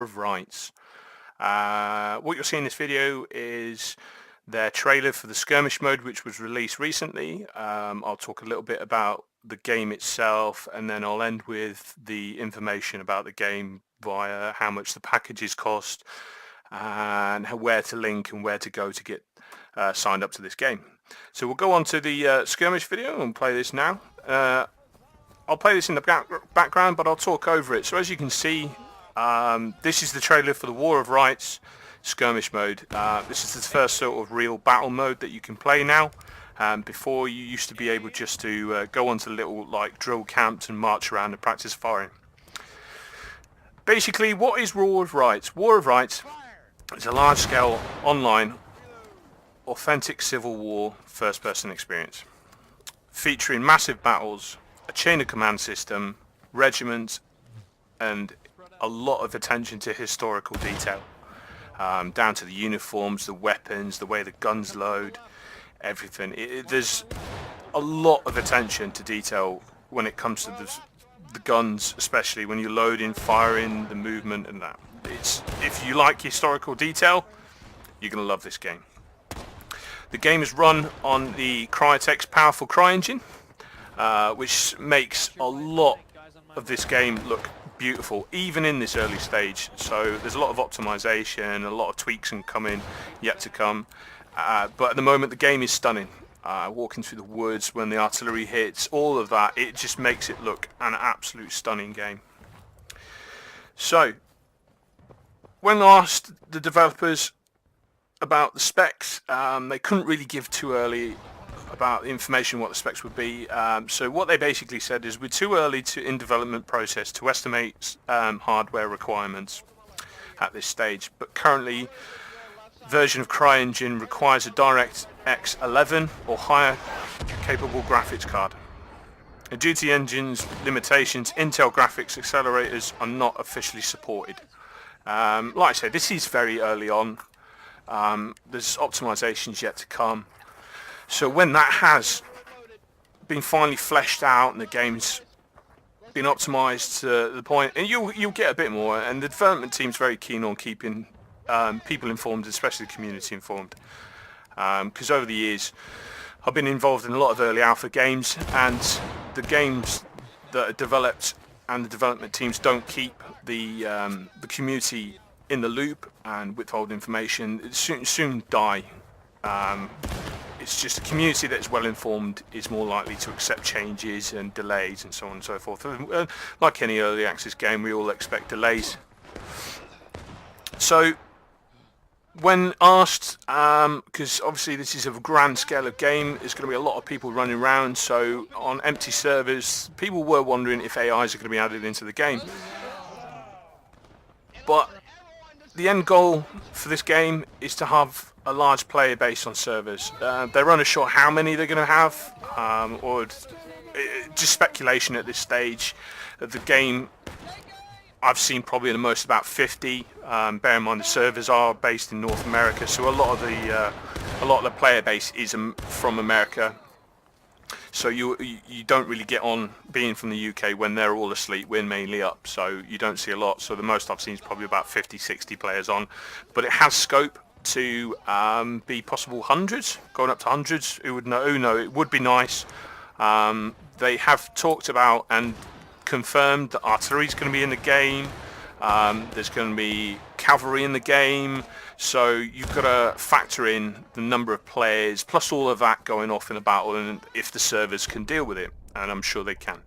of Rights. What you'll see in this video is their trailer for the skirmish mode, which was released recently. I'll talk a little bit about the game itself, and then I'll end with the information about the game via how much the packages cost and where to link and where to go to get signed up to this game. So we'll go on to the skirmish video and play this now. I'll play this in the background, but I'll talk over it. So as you can see, this is the trailer for the War of Rights skirmish mode. This is the first sort of real battle mode that you can play now. Before, you used to be able just to go onto little like drill camps and march around and practice firing. Basically, what is War of Rights? War of Rights is a large-scale online authentic civil war first-person experience featuring massive battles, a chain of command system, regiments, and a lot of attention to historical detail, down to the uniforms, the weapons, the way the guns load, everything. There's a lot of attention to detail when it comes to the guns, especially when you're loading, firing, the movement and that. If you like historical detail, you're going to love this game. The game is run on the Crytek's powerful CryEngine, which makes a lot of this game look beautiful, even in this early stage. So there's a lot of optimization, a lot of tweaks and coming yet to come. But at the moment, the game is stunning. Walking through the woods when the artillery hits, all of that, it just makes it look an absolute stunning game. So, when asked the developers about the specs, they couldn't really give too early about the information what the specs would be. So what they basically said is we're too early in development process to estimate hardware requirements at this stage, but currently version of CryEngine requires a DirectX 11 or higher capable graphics card. And due to the engine's limitations, Intel graphics accelerators are not officially supported. Like I said, this is very early on. There's optimizations yet to come. So when that has been finally fleshed out and the game's been optimized to the point, and you'll get a bit more, and the development team's very keen on keeping people informed, especially the community informed. Because over the years, I've been involved in a lot of early alpha games, and the games that are developed and the development teams don't keep the community in the loop and withhold information, it soon die. It's just a community that's well informed is more likely to accept changes and delays and so on and so forth. Like any early access game, we all expect delays. So when asked, because obviously this is a grand scale of game, there's going to be a lot of people running around, so on empty servers, people were wondering if AIs are going to be added into the game. But the end goal for this game is to have a large player base on servers. They're unsure how many they're going to have, or just speculation at this stage. The game, I've seen probably the most about 50. Bear in mind the servers are based in North America, so a lot of the player base is from America. So you don't really get on being from the UK when they're all asleep. We're mainly up, so you don't see a lot. So the most I've seen is probably about 50, 60 players on. But it has scope to be possible hundreds, going up to hundreds. Who would know? Who know? It would be nice. They have talked about and confirmed that artillery is going to be in the game. There's going to be cavalry in the game, so you've got to factor in the number of players plus all of that going off in a battle, and if the servers can deal with it, and I'm sure they can.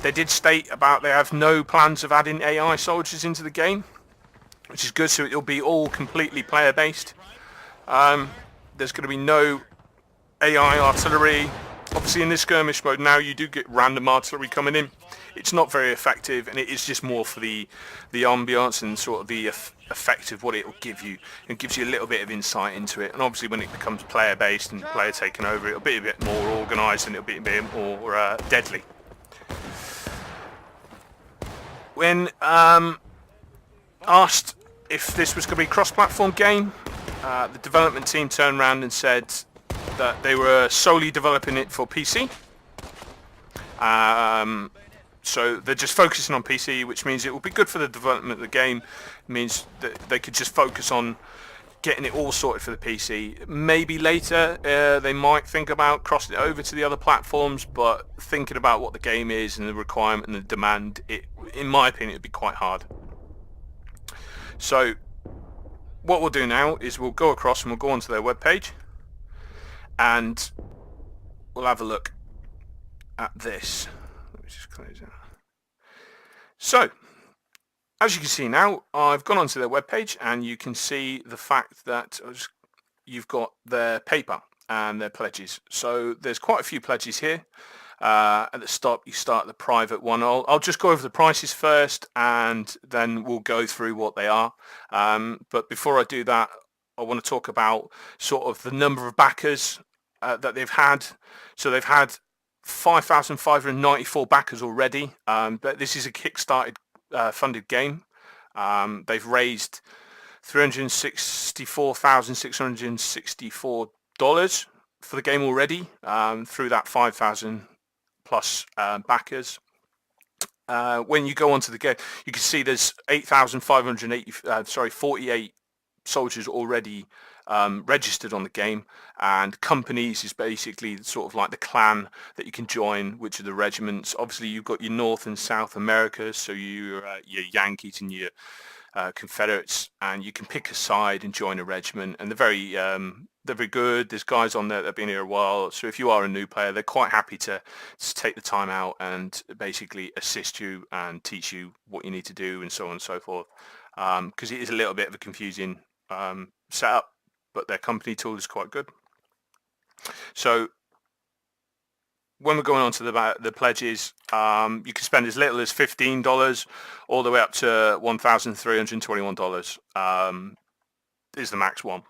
They did state about they have no plans of adding AI soldiers into the game, which is good, so it'll be all completely player based. There's going to be no AI artillery. Obviously in this skirmish mode now you do get random artillery coming in. It's not very effective, and it is just more for the ambiance and sort of the effect of what it will give you. It gives you a little bit of insight into it, and obviously when it becomes player based and player taken over, it'll be a bit more organised and it'll be a bit more deadly. When asked if this was going to be a cross-platform game, the development team turned around and said that they were solely developing it for PC. So they're just focusing on PC, which means it will be good for the development of the game. It means that they could just focus on getting it all sorted for the PC. Maybe later they might think about crossing it over to the other platforms, but thinking about what the game is and the requirement and the demand, in my opinion, it'd be quite hard. So what we'll do now is we'll go across and we'll go onto their webpage and we'll have a look at this. Let me just close it. So as you can see now, I've gone onto their webpage and you can see the fact that you've got their paper and their pledges. So there's quite a few pledges here. At the start, you start the private one. I'll just go over the prices first and then we'll go through what they are. But before I do that, I want to talk about sort of the number of backers that they've had. So they've had 5,594 backers already. But this is a Kickstarted funded game. They've raised $364,664 for the game already through that 5,000 plus backers. When you go onto the game, you can see there's 48 soldiers already registered on the game, and companies is basically sort of like the clan that you can join, which are the regiments. Obviously you've got your North and South America, so your Yankees and your Confederates, and you can pick a side and join a regiment, and they're very good. There's guys on there that have been here a while, so if you are a new player, they're quite happy to take the time out and basically assist you and teach you what you need to do and so on and so forth, because it is a little bit of a confusing setup, but their company tool is quite good. So when we're going on to the pledges, you can spend as little as $15 all the way up to $1,321 is the max one.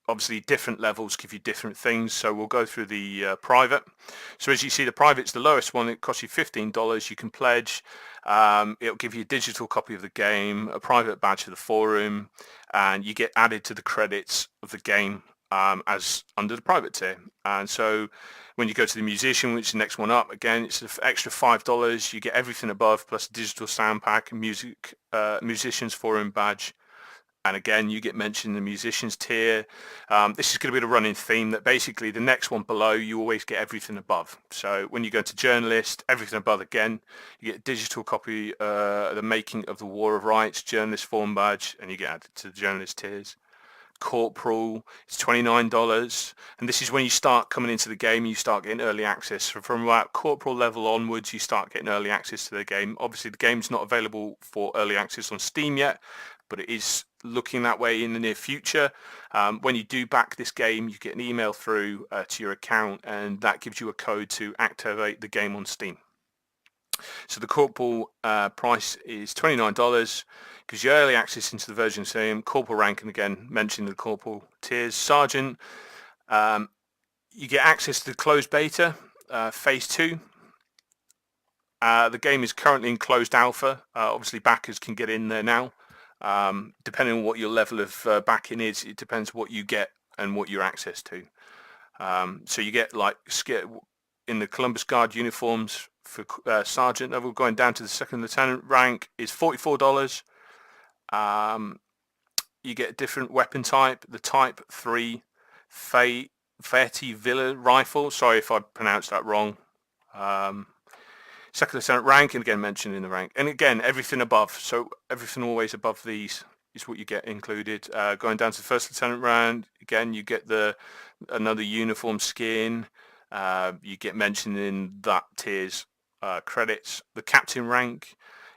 Obviously different levels give you different things, so we'll go through the private. So as you see, the private's the lowest one. It costs you $15. You can pledge. It'll give you a digital copy of the game, a private badge for the forum, and you get added to the credits of the game as under the private tier. And so when you go to the musician, which is the next one up, again, it's an extra $5. You get everything above, plus a digital sound pack, musicians forum badge. And again, you get mentioned in the musicians tier. This is going to be the running theme that basically the next one below, you always get everything above. So when you go to journalist, everything above again, you get a digital copy of the making of the War of Rights, journalist form badge, and you get added to the journalist tiers. Corporal, it's $29, and this is when you start coming into the game, you start getting early access. So from about corporal level onwards, you start getting early access to the game. Obviously the game's not available for early access on Steam yet, but it is looking that way in the near future. When you do back this game, you get an email through to your account, and that gives you a code to activate the game on Steam. So the corporal price is $29, gives you early access into the version same. Corporal rank, and again, mention the corporal tiers. Sergeant, you get access to the closed beta, phase 2. The game is currently in closed alpha. Obviously backers can get in there now. Depending on what your level of backing is, it depends what you get and what your access to. So you get like in the Columbus Guard uniforms for sergeant level, going down to the second lieutenant rank is $44. You get a different weapon type, the Type 3 Fati Villa rifle. Sorry if I pronounced that wrong. Second lieutenant rank, and again mentioned in the rank, and again everything above, so everything always above these is what you get included. Going down to the first lieutenant rank, again you get another uniform skin. You get mentioned in that tier's credits. The captain rank,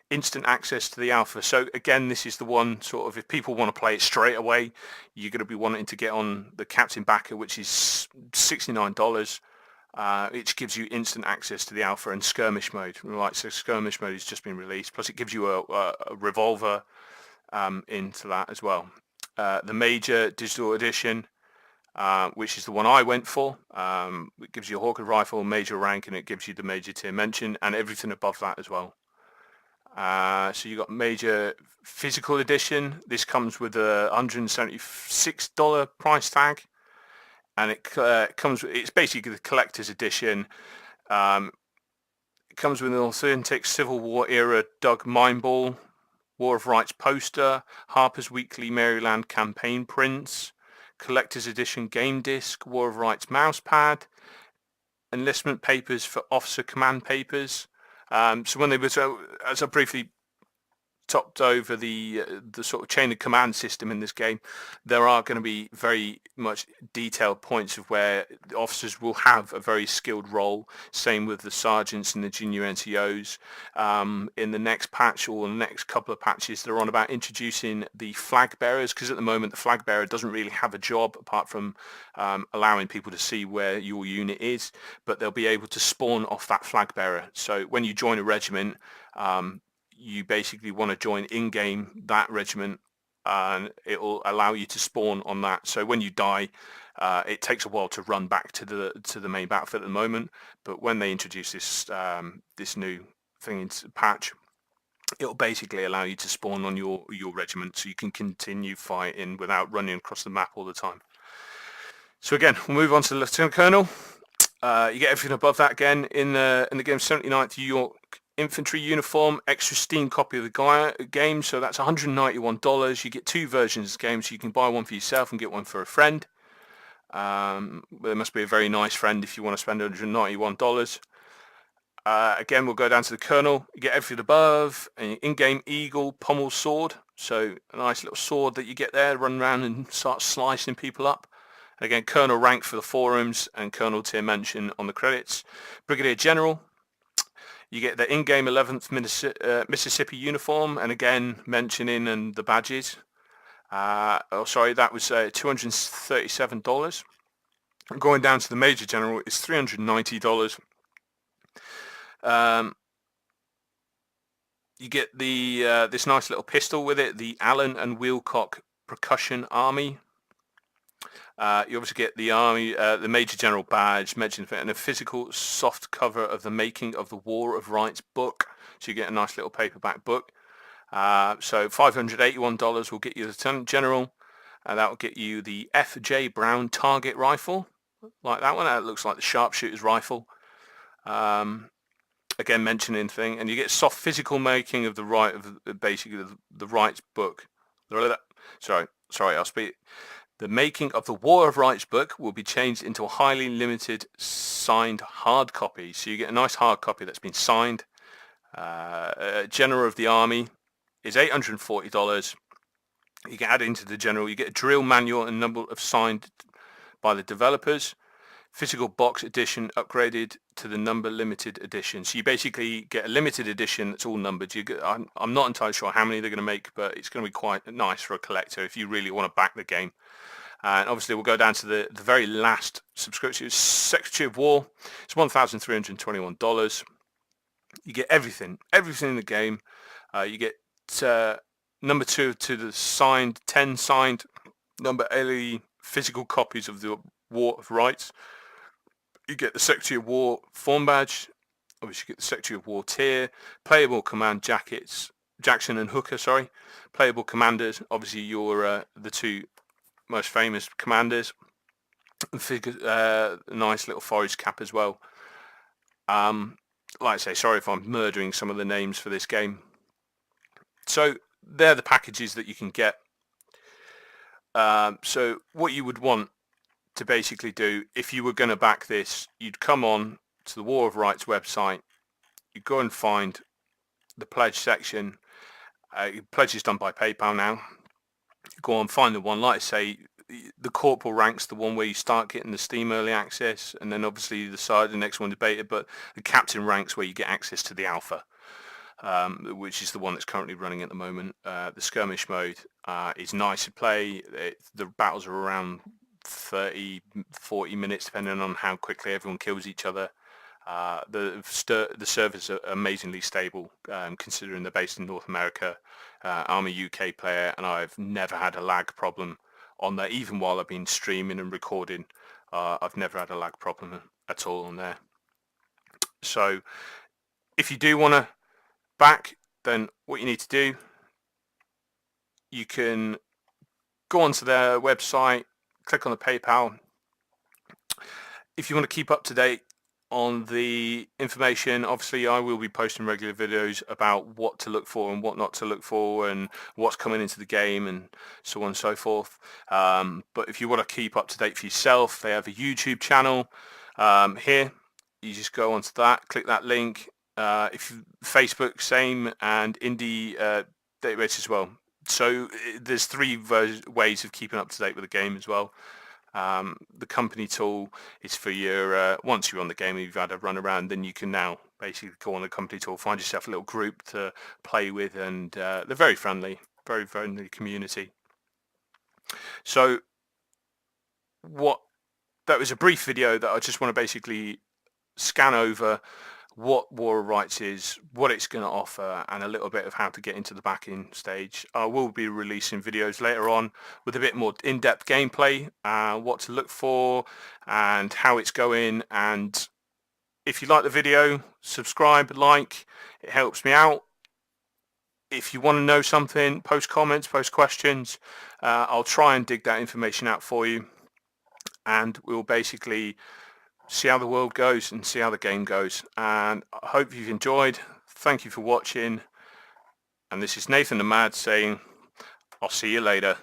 instant access to the alpha. So again, this is the one sort of, if people want to play it straight away, you're going to be wanting to get on the captain backer, which is $69. Which gives you instant access to the alpha and skirmish mode. Right, so skirmish mode has just been released. Plus it gives you a revolver into that as well. The major digital edition, which is the one I went for, it gives you a Hawker rifle, major rank, and it gives you the major tier mention and everything above that as well. So you got major physical edition. This comes with a $176 price tag. And it comes. It's basically the collector's edition. It It comes with an authentic Civil War era Doug Mineball, War of Rights poster, Harper's Weekly Maryland campaign prints, collector's edition game disc, War of Rights mousepad, enlistment papers for officer command papers. So when they were, as I briefly topped over the sort of chain of command system in this game, there are going to be very much detailed points of where the officers will have a very skilled role. Same with the sergeants and the junior NCOs. In the next patch or the next couple of patches, they're on about introducing the flag bearers, because at the moment the flag bearer doesn't really have a job apart from allowing people to see where your unit is, but they'll be able to spawn off that flag bearer. So when you join a regiment, you basically want to join in-game that regiment, and it will allow you to spawn on that. So when you die, it takes a while to run back to the main battlefield at the moment, but when they introduce this this new thing into patch, it'll basically allow you to spawn on your regiment, so you can continue fighting without running across the map all the time. So again, we'll move on to the Lieutenant Colonel. You get everything above that again in the game. 79th New York Infantry uniform, extra Steam copy of the game, so that's $191. You get 2 versions of the game, so you can buy one for yourself and get one for a friend. There must be a very nice friend if you want to spend $191. Again, we'll go down to the Colonel. You get everything above, an in-game Eagle pommel sword, so a nice little sword that you get there, run around and start slicing people up. Again, Colonel rank for the forums and Colonel tier mention on the credits. Brigadier General. You get the in-game 11th Mississippi uniform, and again mentioning and the badges. Sorry, that was $237. Going down to the Major General is $390. You get the this nice little pistol with it, the Allen and Wheelcock Percussion Army. You obviously get the Army, the Major General badge, mentioned, and a physical soft cover of the Making of the War of Rights book. So you get a nice little paperback book. So $581 will get you the Lieutenant General, and that will get you the F.J. Brown target rifle, like that one. That looks like the sharpshooter's rifle. Again, mentioning thing, and you get soft physical making of the basically the Rights book. Sorry, I'll speak. The Making of the War of Rights book will be changed into a highly limited signed hard copy. So you get a nice hard copy that's been signed. General of the Army is $840. You can add into the General. You get a drill manual and number of signed by the developers. Physical box edition upgraded to the number limited edition. So you basically get a limited edition that's all numbered. I'm not entirely sure how many they're going to make, but it's going to be quite nice for a collector if you really want to back the game. And obviously we'll go down to the very last subscription. Secretary of War. It's $1,321. You get everything in the game. You get number 2 to the signed, 10 signed number LE physical copies of the War of Rights. You get the Secretary of War form badge. Obviously you get the Secretary of War tier, playable command jackets, Jackson and Hooker, sorry. Playable commanders, obviously you're the 2 most famous commanders. Nice little forage cap as well. Like I say, sorry if I'm murdering some of the names for this game. So they're the packages that you can get. So what you would want to basically do, if you were going to back this, you'd come on to the War of Rights website, you go and find the pledge section. Pledge is done by PayPal now. You go on, find the one, like I say, the corporal rank's the one where you start getting the Steam early access, and then obviously the next one is beta, but the captain rank's where you get access to the alpha, which is the one that's currently running at the moment. The skirmish mode is nice to play. The battles are around 30-40 minutes depending on how quickly everyone kills each other. The servers are amazingly stable, considering they're based in North America. I'm a UK player and I've never had a lag problem on there. Even while I've been streaming and recording, I've never had a lag problem at all on there. So if you do want to back, then what you need to do, you can go onto their website, click on the PayPal. If you want to keep up to date on the information. Obviously, I will be posting regular videos about what to look for and what not to look for and what's coming into the game and so on and so forth. But if you want to keep up to date for yourself, they have a YouTube channel here. You just go onto that, click that link. If Facebook, same, and Indie database as well. So there's three ways of keeping up to date with the game as well. The company tool is for your, once you're on the game and you've had a run around, then you can now basically go on the company tool, find yourself a little group to play with, and they're very friendly, very friendly community. So that was a brief video that I just want to basically scan over what War of Rights is, what it's going to offer, and a little bit of how to get into the backing stage. I will be releasing videos later on with a bit more in-depth gameplay, what to look for and how it's going. And if you like the video, subscribe, like, it helps me out. If you want to know something, post comments, post questions. I'll try and dig that information out for you, and we'll basically see how the world goes and see how the game goes. And I hope you've enjoyed. Thank you for watching. And this is Nathan the Mad saying, I'll see you later.